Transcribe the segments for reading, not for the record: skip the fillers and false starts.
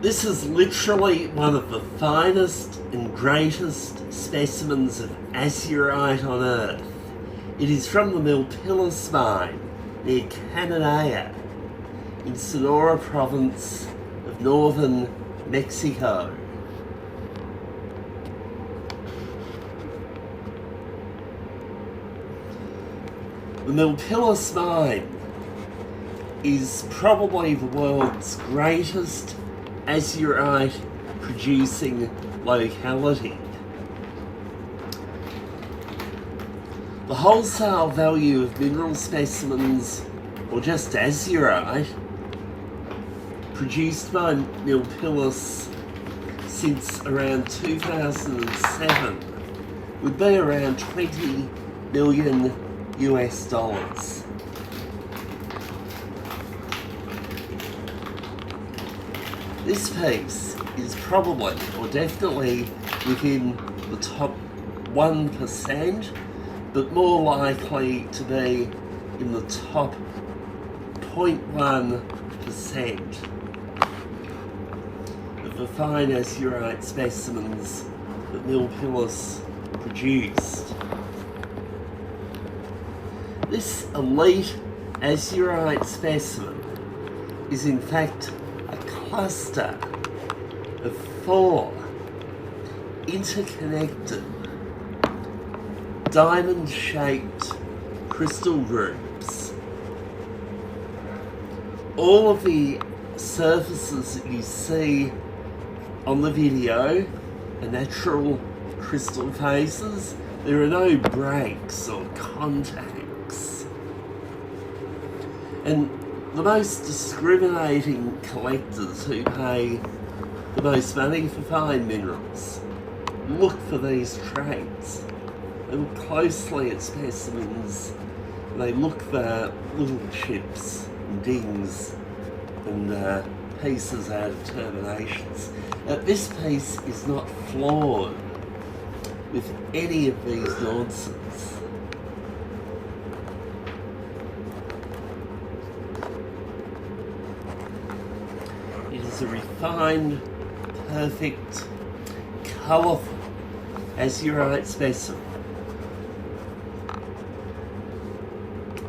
This is literally one of the finest and greatest specimens of azurite on Earth. It is from the Milpillas mine near Cornelia in Sonora province of northern Mexico. The Milpillas mine is probably the world's greatest azurite producing locality. The wholesale value of mineral specimens, or just azurite, produced by Milpillas since around 2007 would be around $20 million US. This piece is probably, or definitely, within the top 1%, but more likely to be in the top 0.1% of the fine azurite specimens that Milpillas produced. This elite azurite specimen is in fact a cluster of 4 interconnected diamond-shaped crystal groups. All of the surfaces that you see on the video are natural crystal faces. There are no breaks or contacts. And the most discriminating collectors who pay the most money for fine minerals look for these traits. They look closely at specimens, and they look for little chips and dings and pieces out of terminations. This piece is not flawed with any of these nonsense. It is a refined, perfect, colourful azurite specimen.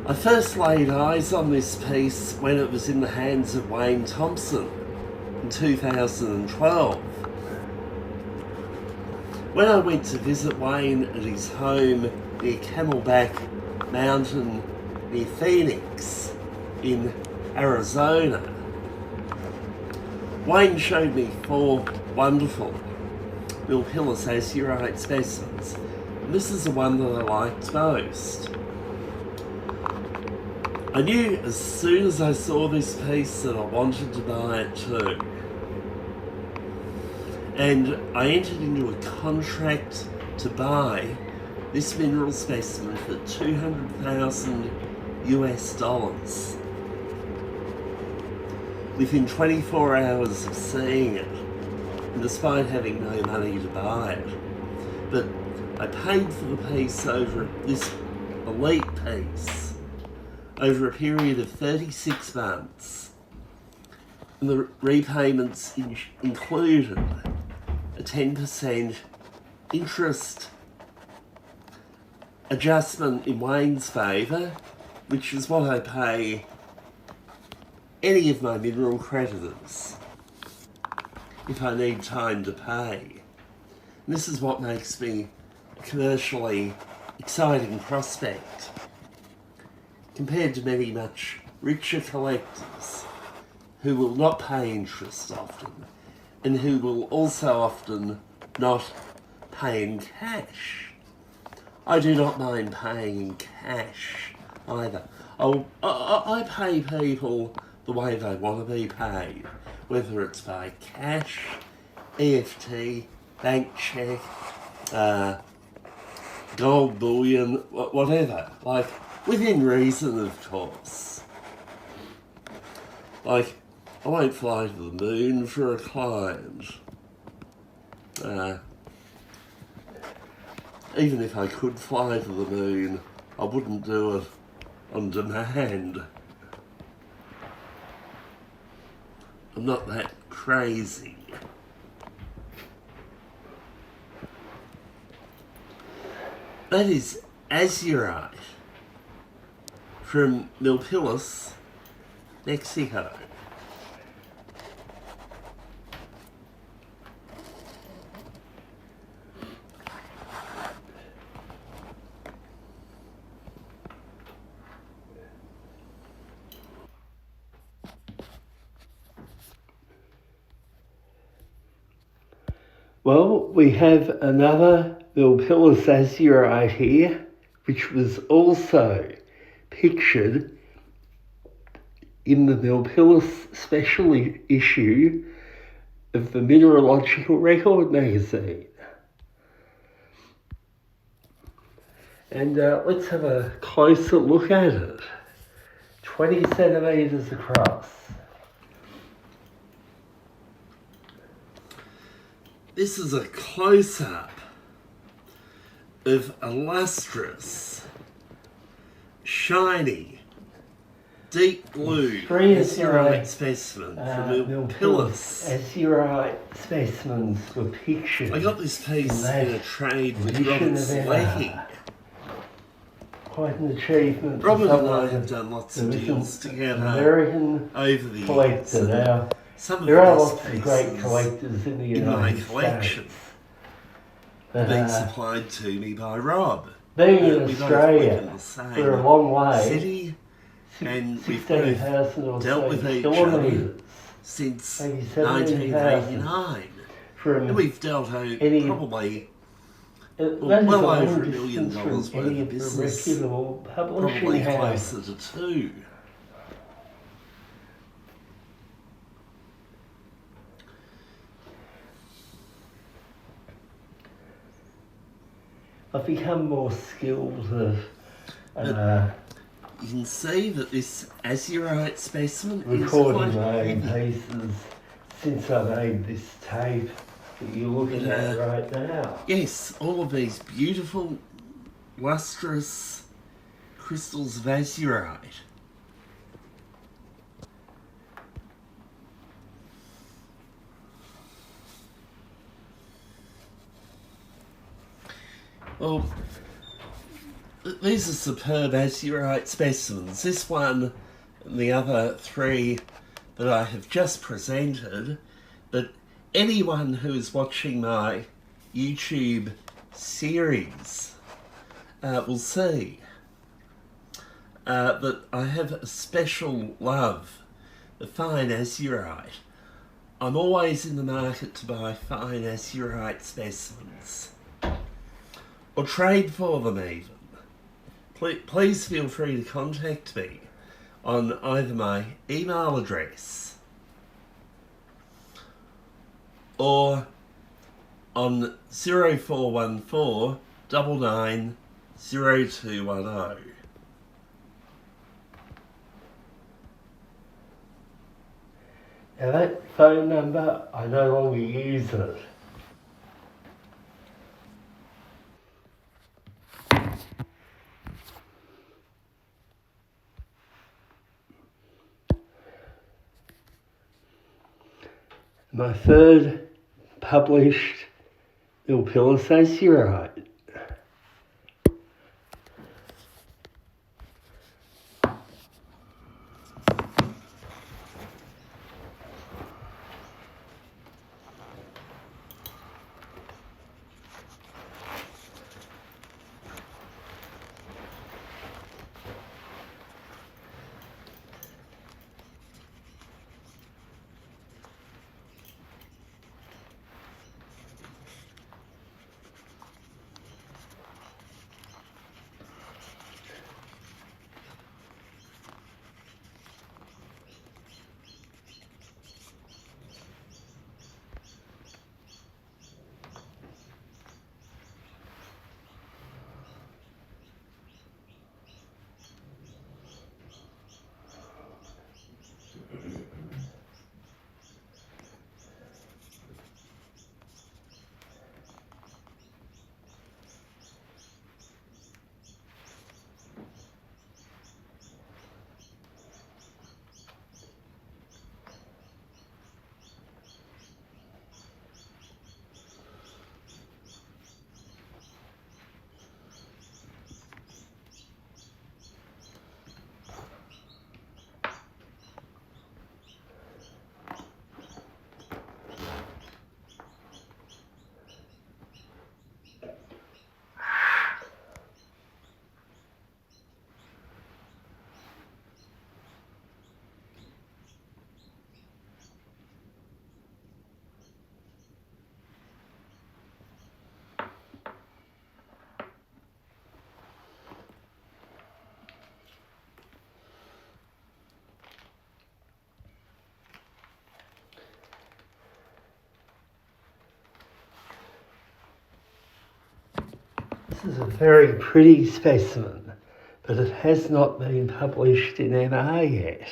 I first laid eyes on this piece when it was in the hands of Wayne Thompson in 2012. When I went to visit Wayne at his home near Camelback Mountain near Phoenix in Arizona, Wayne showed me 4 wonderful Milpillas azurite specimens, and this is the one that I liked most. I knew as soon as I saw this piece that I wanted to buy it too. And I entered into a contract to buy this mineral specimen for $200,000 US within 24 hours of seeing it, and despite having no money to buy it. But I paid for the piece over this elite piece over a period of 36 months, and the repayments included a 10% interest adjustment in Wayne's favour, which is what I pay any of my mineral creditors if I need time to pay. And this is what makes me a commercially exciting prospect compared to many much richer collectors who will not pay interest often, and who will also often not pay in cash. I do not mind paying in cash either. I pay people the way they want to be paid, whether it's by cash, EFT, bank check, gold bullion, whatever. Like, within reason, of course. Like, I won't fly to the moon for a client. Even if I could fly to the moon, I wouldn't do it on demand. I'm not that crazy. That is azurite from Milpillas, Mexico. Well, we have another Milpillas azurite here, which was also pictured in the Milpillas special issue of the Mineralogical Record magazine. And let's have a closer look at it. 20 centimetres across. This is a close-up of a lustrous, shiny, deep blue azurite specimen from Milpillas. Azurite specimens were pictured. I got this piece in a trade with Robert Selecking. Quite an achievement. Robert and I have done lots of deals together American over the collector. years. Now, Some of there are the lots of great collectors in the United States. collection being supplied to me by Rob. Being in Australia for a long way, city, and we've 16,000 or dealt so with each other kilometres since 17,000 1989. from And we've dealt out any, probably that is well a long over $1 million distance worth from any of of the business. reputable publishing Probably houses. closer to 2. I've become more skilled at You can see that this azurite specimen recording is my quite own heavy. pieces since I made this tape that you're looking at right now. Yes, all of these beautiful, lustrous crystals of azurite. Well, these are superb azurite specimens. This one and the other 3 that I have just presented, but anyone who is watching my YouTube series will see that I have a special love for fine azurite. I'm always in the market to buy fine azurite specimens, or trade for them even. Please feel free to contact me on either my email address or on 0414 99 0210. Now that phone number, I no longer use it. My third published Milpillas azurite. This is a very pretty specimen, but it has not been published in MA yet.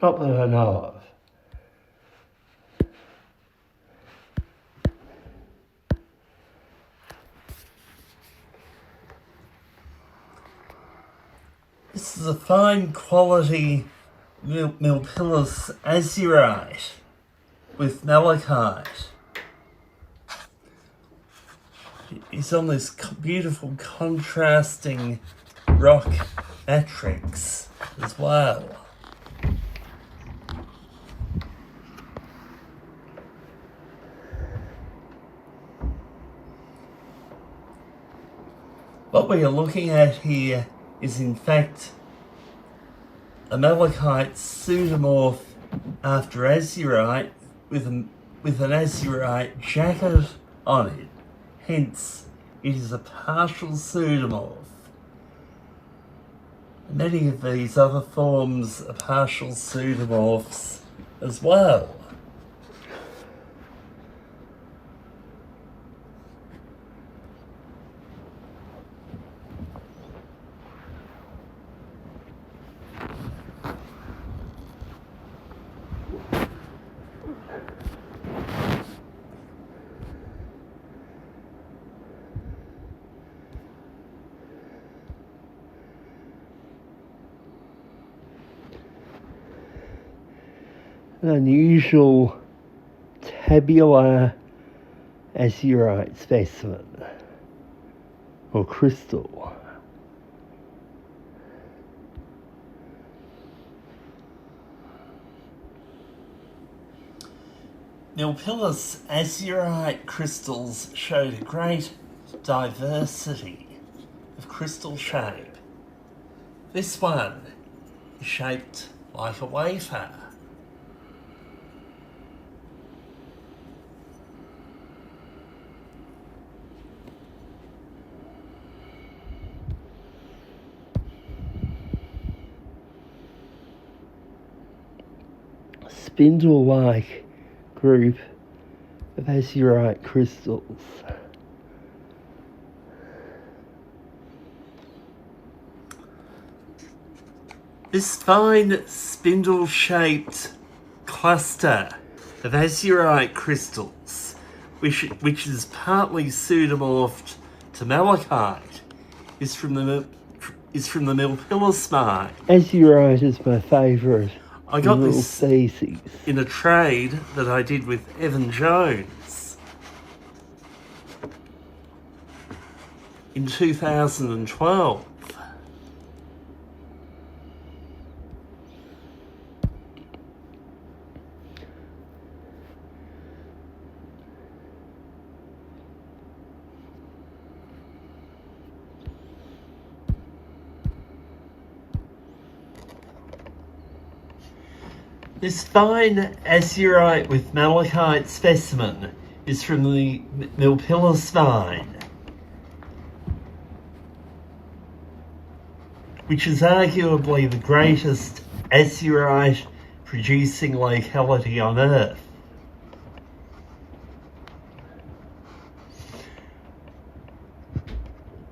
Not that I know of. This is a fine quality Milpillas azurite with malachite. It's on this beautiful contrasting rock matrix as well. What we are looking at here is in fact a malachite pseudomorph after azurite with an azurite jacket on it. Hence, it is a partial pseudomorph. Many of these other forms are partial pseudomorphs as well. An unusual tabular azurite specimen, or crystal. Milpillas azurite crystals showed a great diversity of crystal shape. This one is shaped like a wafer. Spindle-like group of azurite crystals. This fine spindle-shaped cluster of azurite crystals, which is partly pseudomorphed to malachite, is from the Milpillas mine. Azurite is my favourite. I got little this species in a trade that I did with Evan Jones in 2012. This fine azurite with malachite specimen is from the Milpillas mine, which is arguably the greatest azurite producing locality on Earth.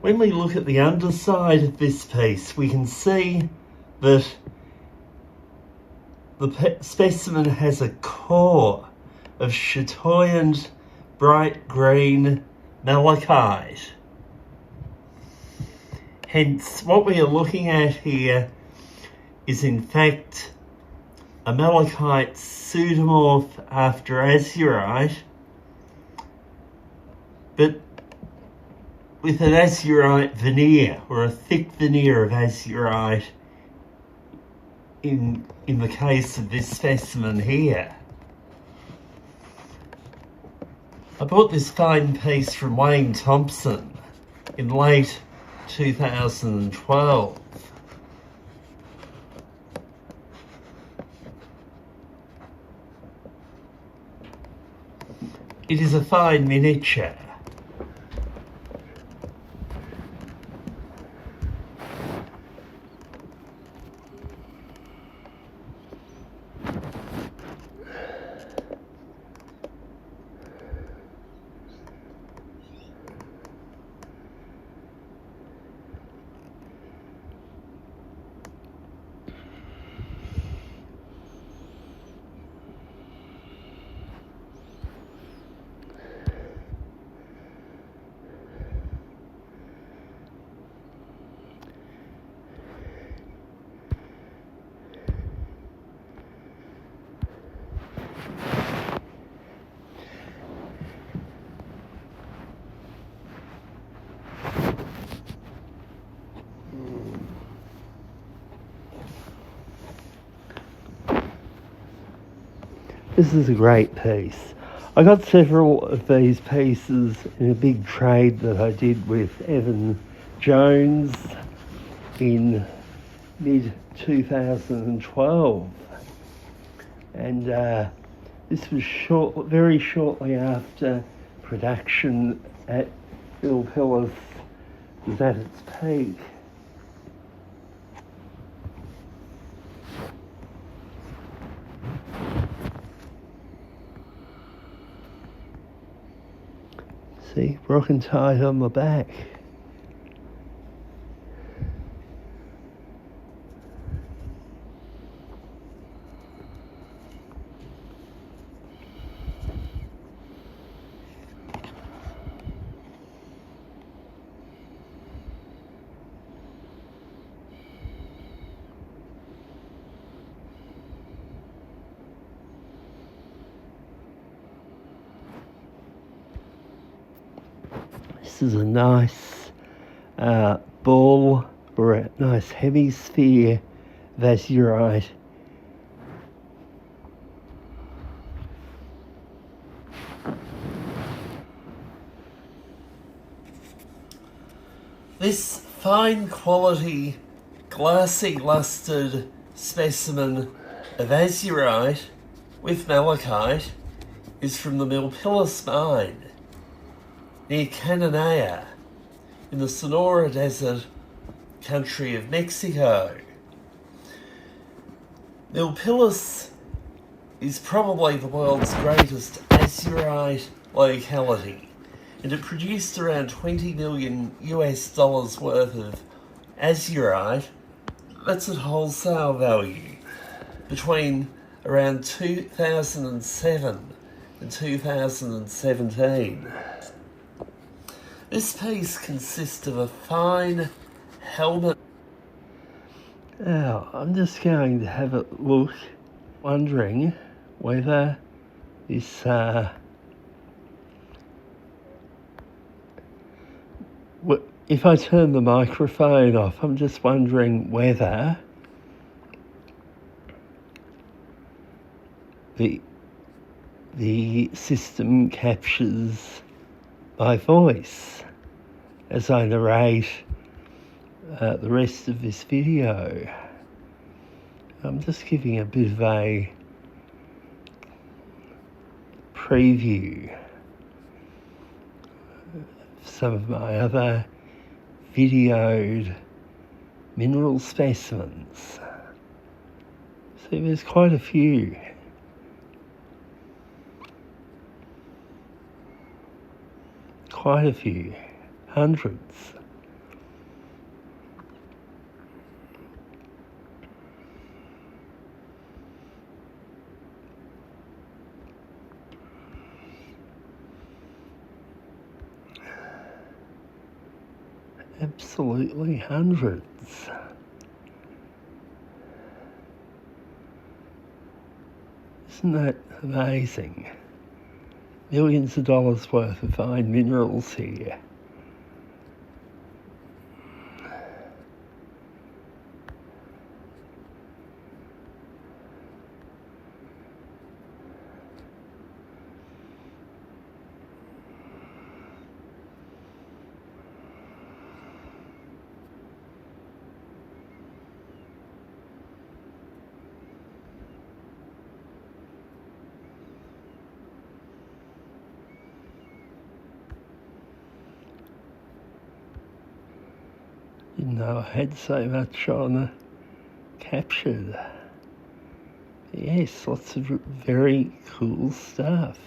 When we look at the underside of this piece, we can see that the specimen has a core of chatoyant bright green malachite. Hence, what we are looking at here is in fact a malachite pseudomorph after azurite, but with an azurite veneer, or a thick veneer of azurite in the case of this specimen here. I bought this fine piece from Wayne Thompson in late 2012. It is a fine miniature. This is a great piece. I got several of these pieces in a big trade that I did with Evan Jones in mid-2012. And this was very shortly after production at Milpillas was at its peak. See, broken tide on my back. This is a nice ball or a nice hemisphere of azurite. This fine quality, glassy lustered specimen of azurite with malachite is from the Milpillas mine near Cananea in the Sonora Desert country of Mexico. Milpillas is probably the world's greatest azurite locality, and it produced around $20 million worth of azurite. That's at wholesale value between around 2007 and 2017. This piece consists of a fine helmet. Now, I'm just going to have a look, wondering whether this if I turn the microphone off, I'm just wondering whether the system captures my voice as I narrate the rest of this video. I'm just giving a bit of a preview of some of my other videoed mineral specimens. See, there's quite a few. Quite a few, hundreds. Absolutely hundreds. Isn't that amazing? Millions of dollars worth of fine minerals here. Didn't know I had so much on captured. Yes, lots of very cool stuff.